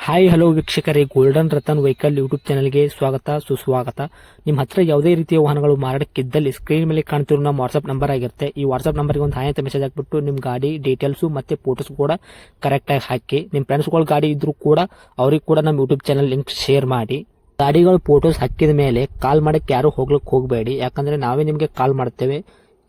Hi hello ವೀಕ್ಷಕರೇ, golden Ratan vehicle YouTube ಚಾನಲ್ಗೆ ಸ್ವಾಗತ ಸುಸ್ವಾಗತ. ನಿಮ್ಮ ಹತ್ರ ಯಾವುದೇ ರೀತಿಯ ವಾಹನಗಳು ಮಾರಾಟಕ್ಕಿದ್ದಲ್ಲಿ ಸ್ಕ್ರೀನ್ ಮೇಲೆ ಕಾಣ್ತಿರೋ ನಮ್ಮ ವಾಟ್ಸ್ಆಪ್ ನಂಬರ್ ಆಗಿರುತ್ತೆ. ಈ ವಾಟ್ಸ್ಆಪ್ ನಂಬರ್ಗೆ ಒಂದು ಹಾಯ್ ಅಂತ ಮೆಸೇಜ್ ಹಾಕ್ಬಿಟ್ಟು ನಿಮ್ಮ ಗಾಡಿ ಡೀಟೇಲ್ಸು ಮತ್ತೆ ಫೋಟೋಸ್ ಕೂಡ ಕರೆಕ್ಟಾಗಿ ಹಾಕಿ. ನಿಮ್ಮ ಫ್ರೆಂಡ್ಸ್ಗಳ ಗಾಡಿ ಇದ್ರೂ ಕೂಡ ಅವ್ರಿಗೆ ಕೂಡ ನಮ್ಮ ಯೂಟ್ಯೂಬ್ ಚಾನಲ್ ಲಿಂಕ್ ಶೇರ್ ಮಾಡಿ. ಗಾಡಿಗಳು ಫೋಟೋಸ್ ಹಾಕಿದ ಮೇಲೆ ಕಾಲ್ ಮಾಡಕ್ಕೆ ಯಾರು ಹೋಗ್ಲಿಕ್ಕೆ ಹೋಗಬೇಡಿ, ಯಾಕಂದ್ರೆ ನಾವೇ ನಿಮಗೆ ಕಾಲ್ ಮಾಡ್ತೇವೆ.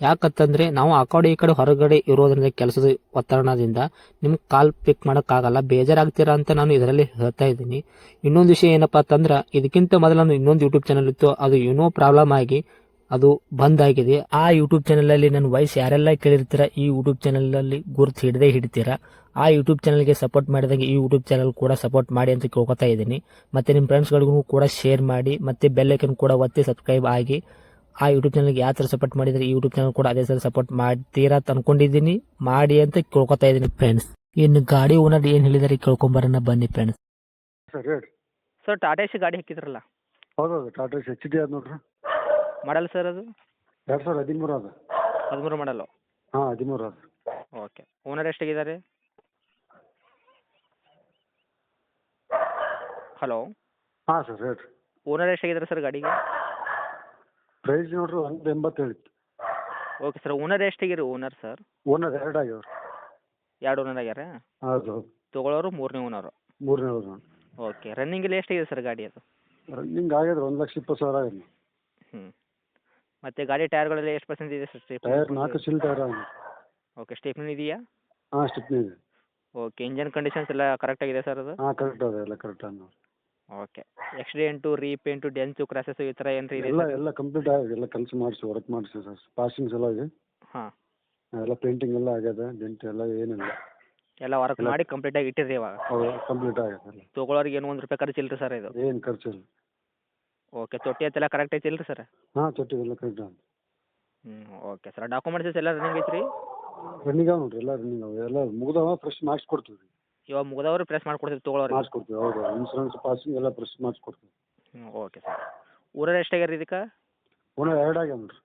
ಯಾಕಂತಂದ್ರೆ ನಾವು ಆ ಕಡೆ ಈ ಕಡೆ ಹೊರಗಡೆ ಇರೋದ್ರಿಂದ ಕೆಲಸದ ಒತ್ತಡದಿಂದ ನಿಮ್ಗೆ ಕಾಲ್ ಪಿಕ್ ಮಾಡೋಕ್ಕಾಗಲ್ಲ, ಬೇಜಾರಾಗ್ತೀರಾ ಅಂತ ನಾನು ಇದರಲ್ಲಿ ಹೇಳ್ತಾ ಇದ್ದೀನಿ. ಇನ್ನೊಂದು ವಿಷಯ ಏನಪ್ಪಾ ಅಂತಂದ್ರೆ, ಇದಕ್ಕಿಂತ ಮೊದಲು ನಾನು ಇನ್ನೊಂದು ಯೂಟ್ಯೂಬ್ ಚಾನಲ್ ಇತ್ತು, ಅದು ಏನೋ ಪ್ರಾಬ್ಲಮ್ ಆಗಿ ಅದು ಬಂದ್ ಆಗಿದೆ. ಆ ಯೂಟ್ಯೂಬ್ ಚಾನಲ್ ಅಲ್ಲಿ ನನ್ನ ವಾಯ್ಸ್ ಯಾರೆಲ್ಲ ಕೇಳಿರ್ತೀರಾ, ಈ ಯೂಟ್ಯೂಬ್ ಚಾನಲ್ ಅಲ್ಲಿ ಗುರುತು ಹಿಡದೇ ಹಿಡಿತೀರಾ. ಆ ಯೂಟ್ಯೂಬ್ ಚಾನಲ್ಗೆ ಸಪೋರ್ಟ್ ಮಾಡಿದಾಗ ಈ ಯೂಟ್ಯೂಬ್ ಚಾನಲ್ ಕೂಡ ಸಪೋರ್ಟ್ ಮಾಡಿ ಅಂತ ಕೇಳ್ಕೊತಾ ಇದ್ದೀನಿ. ಮತ್ತೆ ನಿಮ್ಮ ಫ್ರೆಂಡ್ಸ್ಗಳಿಗೂ ಕೂಡ ಶೇರ್ ಮಾಡಿ, ಮತ್ತೆ ಬೆಲ್ ಐಕನ್ ಕೂಡ ಒತ್ತಿ ಸಬ್ಸ್ಕ್ರೈಬ್ ಆಗಿ. ಆ ಯೂಟ್ಯೂಬ್ ಚಾನಲ್ಗೆ ಯಾವ ಥರ ಸಪೋರ್ಟ್ ಮಾಡಿದ್ರೆ ಈ ಯೂಟ್ಯೂಬ್ ಚಾನಲ್ ಕೂಡ ಅದೇ ಥರ ಸಪೋರ್ಟ್ ಮಾಡ್ತೀರಾ ಅಂತ ಅನ್ಕೊಂಡಿದ್ದೀನಿ. ಮಾಡಿ ಅಂತ ಕೇಳ್ಕೊತಾ ಇದ್ದೀನಿ ಫ್ರೆಂಡ್ಸ್. ಇನ್ನು ಗಾಡಿ ಓನರ್ ಏನು ಹೇಳಿದಾರೆ ಕೇಳ್ಕೊಂಬರೋಣ ಬನ್ನಿ ಫ್ರೆಂಡ್ಸ್. ಸರ್ ಹೇಳಿ. ಸರ್ ಟಾಟಾ ಎಸಿ ಗಾಡಿ ಹಾಕಿದ್ರಲ್ಲ, ಹೌದೌದು ಟಾಟಾ ಎಸ್ ಎಚ್ ಡಿ ಅದು ನೋಡ್ರಿ. ಮಾಡಲ್ ಸರ್ ಅದು 2013 ಅದು. 13 ಮಾಡಲು. ಹಾಂ 13 ಅದು. ಓಕೆ, ಓನರ್ ಎಷ್ಟಾಗಿದ್ದಾರೆ? ಹಲೋ, ಹಾಂ ಸರ್ ಹೇಳ್ರಿ. ಓನರ್ ಎಷ್ಟಾಗಿದ್ದಾರೆ ಸರ್ ಗಾಡಿಗೆ? ಪ್ರೈಸ್ ನೋಡ್ರಿ 180 ಹೇಳಿತ್ತು. ಓಕೆ ಸರ್, ಓನರ್ ಎಷ್ಟಾಗಿರಿ ಓನರ್ ಸರ್? ಓನರ್ 2 ಆಗ್ಯಾವ್ರಿ. 2 ಓನರ್ ಆಗ್ಯಾರ? ಹೌದು ಹೌದು. ತೊಗೊಳೋರು 3ನೇ ಓನರು. 3ನೇ ಓನರ್. ಓಕೆ, ರನ್ನಿಂಗಲ್ಲಿ ಎಷ್ಟಾಗಿದೆ ಸರ್ ಗಾಡಿ ಅದು? ರನ್ನಿಂಗ್ ಆಗ್ಯದ್ರಿ 1,20,000 ಆಗ್ಯದ. ಹ್ಞೂ, ಮತ್ತು ಗಾಡಿ ಟೈರ್ಗಳೆಲ್ಲ ಎಷ್ಟು ಪರ್ಸೆಂಟ್ ಇದೆ ಸರ್? ಟೈರ್ 4 ಸಿಲ್ ಟೈರ್ ಆಗ. ಓಕೆ, ಸ್ಟೇಪ್ನಿ ಇದೆಯಾ? ಹಾಂ ಸ್ಟಿಪ್ನಿ ಇದೆ. ಓಕೆ, ಇಂಜನ್ ಕಂಡೀಷನ್ಸ್ ಎಲ್ಲ ಕರೆಕ್ಟ್ ಆಗಿದೆ ಸರ್ ಅದು? ಹಾಂ ಕರೆಕ್ಟ್ ಅದ, ಎಲ್ಲ ಕರೆಕ್ಟ್ ಅದ ನೋಡಿ. ಓಕೆ, ಆಕ್ಸಿಡೆಂಟು ರೀಪೇಂಟು ಡೆನ್ಸು ಕ್ರಾಸಸ್ಸು ಈ ಥರ ಏನ್ರಿ ಇದೆ ಎಲ್ಲ ಸರ್? ಎಲ್ಲ ಕಂಪ್ಲೀಟ್ ಆಗಿದೆ, ಎಲ್ಲ ಕೆಲಸ ಮಾಡಿಸಿ ವರ್ಕ್ ಮಾಡಿಸಿ ಸರ್. ಪಾಸಿಂಗ್ಸ್ ಎಲ್ಲ ಇದೆ. ಹಾಂ, ಎಲ್ಲ ಪೇಂಟಿಂಗ್ ಎಲ್ಲ ಆಗ್ಯದ, ಡೆಂಟ್ ಎಲ್ಲ ಏನಿಲ್ಲ. ಎಲ್ಲ ವರ್ಕ್ ಮಾಡಿ ಕಂಪ್ಲೀಟಾಗಿ ಇಟ್ಟಿರಿ ಇವಾಗ? ಹೌದು ಕಂಪ್ಲೀಟ್ ಆಗ್ಯದ ಎಲ್ಲ. ತೊಗೊಳೋರಿಗೆ ಏನು 1 ರೂಪಾಯಿ ಖರ್ಚು ಇಲ್ಲರಿ ಸರ್ ಇದು? ಏನು ಖರ್ಚಿಲ್ಲ. ಓಕೆ, ತೊಟ್ಟಿ ಅಂತೆಲ್ಲ ಕರೆಕ್ಟ್ ಐತಿ ಇಲ್ರಿ ಸರ್? ಹಾಂ ತೊಟ್ಟಿ ಎಲ್ಲ ಕರೆಕ್ಟ್ ಅದ. ಹ್ಞೂ, ಓಕೆ ಸರ್. ಡಾಕ್ಯುಮೆಂಟ್ಸ್ ಎಲ್ಲ ರನ್ನಿಂಗ್ ಐತ್ರಿ? ರನ್ನಿಂಗ್ ಅವ ನೋಡ್ರಿ, ಎಲ್ಲ ರನ್ನಿಂಗ್ ಅವ, ಎಲ್ಲ ಮುಗ್ದವ, ಫ್ರೆಶ್ ಮಾಡಿಸ್ಕೊಡ್ತೀವಿ ರೀ. ಇವಾಗ ಮುಗಿದವ್ರು ಪ್ರೆಸ್ ಮಾಡ್ಕೊಡ್ತೀವಿ ತೊಗೊಳೋರಿಗೆ? ಮಾಡಿಸ್ಕೊಡ್ತೀವಿ, ಹೌದು. ಇನ್ಸೂರೆನ್ಸ್ ಪಾಸಿಂಗ್ ಎಲ್ಲ ಫ್ರೆಶ್ ಮಾಡಿಸ್ಕೊಡ್ತೀವಿ. ಹ್ಞೂ, ಓಕೆ ಸರ್. ಊರಲ್ಲಿ ಎಷ್ಟಾಗ್ಯಾರ ಇದಕ್ಕೆ? ಓನರ್ 2 ಆಗ್ಯಾವ ನೋಡ್ರಿ.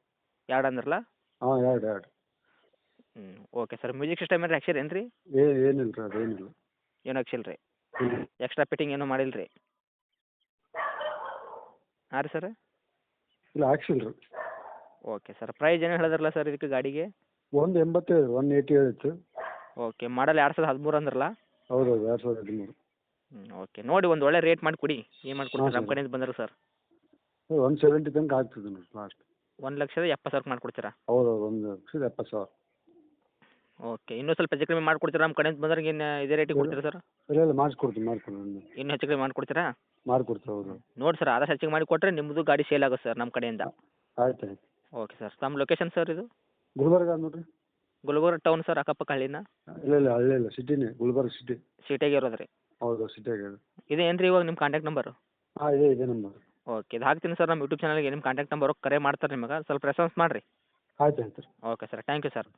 2 ಅಂದ್ರಲ್ಲ? ಹಾಂ 2. ಹ್ಞೂ, ಓಕೆ ಸರ್. ಮ್ಯೂಸಿಕ್ ಸಿಸ್ಟಮ್ ಏನಾರು ಹಾಕ್ಸಿರೇನು ರೀ? ಏನಿಲ್ಲ ರೀ, ಅದು ಏನಿಲ್ಲ. ಏನು ಹಾಕ್ಸಿಲ್ಲ ರೀ? ಇಲ್ಲ ಎಕ್ಸ್ಟ್ರಾ ಫಿಟ್ಟಿಂಗ್ ಏನೂ ಮಾಡಿಲ್ಲ ರೀ? ಹಾಂ ರೀ ಸರ್? ಇಲ್ಲ ಹಾಕ್ಸಿಲ್ಲ ರೀ. Okay sir. ಪ್ರೈಸ್ ಏನು ಹೇಳಿದ್ರಲ್ಲ ಸರ್ ಇದಕ್ಕೆ ಗಾಡಿಗೆ? 180 180 ಹೇಳಿತ್ತು. ಓಕೆ, ಮಾಡಲ್ 2013 ಅಂದ್ರಲ್ಲ? ಹೌದು 2013. ಹ್ಞೂ, ಓಕೆ. ನೋಡಿ ಒಂದು ಒಳ್ಳೆ ರೇಟ್ ಮಾಡಿ ಕೊಡಿ. ಏನು ಮಾಡ್ಕೊಡ್ತೀರಿ ಹಾಂ ನಮ್ಮ ಸರ್. ಕಡೆಯಿಂದ ಬಂದ್ರೆ ಸರ್? 170 ತನಕ ಆಗ್ತದೆ ನೋಡಿ ಲಾಸ್ಟ್. 1,70,000 ಮಾಡ್ಕೊಡ್ತೀರಾ? ಹೌದು 1,70,000. ಓಕೆ, ಇನ್ನೂ ಸ್ವಲ್ಪ ಹೆಚ್ಚು ಕಡಿಮೆ ಮಾಡ್ಕೊಡ್ತೀರಾ ನಮ್ಮ ಕಡೆಯಿಂದ ಬಂದ್ರೆ? ಏನು ಇದೇ ರೇಟಿಗೆ ಕೊಡ್ತೀರಾ ಸರ್? ಇಲ್ಲ ಇಲ್ಲ ಮಾಡಿಸ್ಕೊಡ್ತೀನಿ ಇನ್ನೂ ಹೆಚ್ಚು ಕಡಿಮೆ ಮಾಡ್ಕೊಡ್ತೀರಾ? ಮಾಡಿಕೊಡ್ತೀವಿ. ಹೌದು ನೋಡಿ ಸರ್, ಆದಷ್ಟು ಹೆಚ್ಚಿಗೆ ಮಾಡಿ ಕೊಟ್ಟರೆ ನಿಮ್ಮದು ಗಾಡಿ ಸೇಲ್ ಆಗುತ್ತೆ ಸರ್ ನಮ್ಮ ಕಡೆಯಿಂದ. ಆಯ್ತು ಆಯ್ತು. Okay sir. ತಮ್ಮ ಲೊಕೇಶನ್ ಸರ್ ಇದು? ಗುಲ್ಬರ್ಗ ನೋಡ್ರಿ. ಗುಲ್ಬರ್ಗ ಟೌನ್ ಸರ್, ಅಕ್ಕಪಕ್ಕ ಹಳ್ಳಿನ? ಇಲ್ಲ ಇಲ್ಲ ಹಳ್ಳಿ ಇಲ್ಲ, ಸಿಟಿನೇ, ಗುಲ್ಬರ್ಗ ಸಿಟಿ. ಸಿಟಿಯಾಗೆ ಇರೋದು ರೀ? ಹೌದು ಸಿಟಿಯಾಗ. ಇದೆ ಏನು ರೀ ಇವಾಗ ನಿಮ್ಮ ಕಾಂಟ್ಯಾಕ್ಟ್ ನಂಬರು? ಹಾಂ ಇದೆ ನಂಬರ್. ಓಕೆ, ಇದು ಹಾಕ್ತೀನಿ ಸರ್ ನಮ್ಮ ಯೂಟ್ಯೂಬ್ ಚಾನಲ್ಗೆ. ನಿಮ್ಮ ಕಾಂಟ್ಯಾಕ್ಟ್ ನಂಬರು ಕರೆ ಮಾಡ್ತಾರೆ ನಿಮಗೆ, ಸ್ವಲ್ಪ ರೆಸ್ಪಾನ್ಸ್ ಮಾಡಿರಿ. ಆಯ್ತು ಆಯ್ತು ರೀ. Okay sir, thank you sir.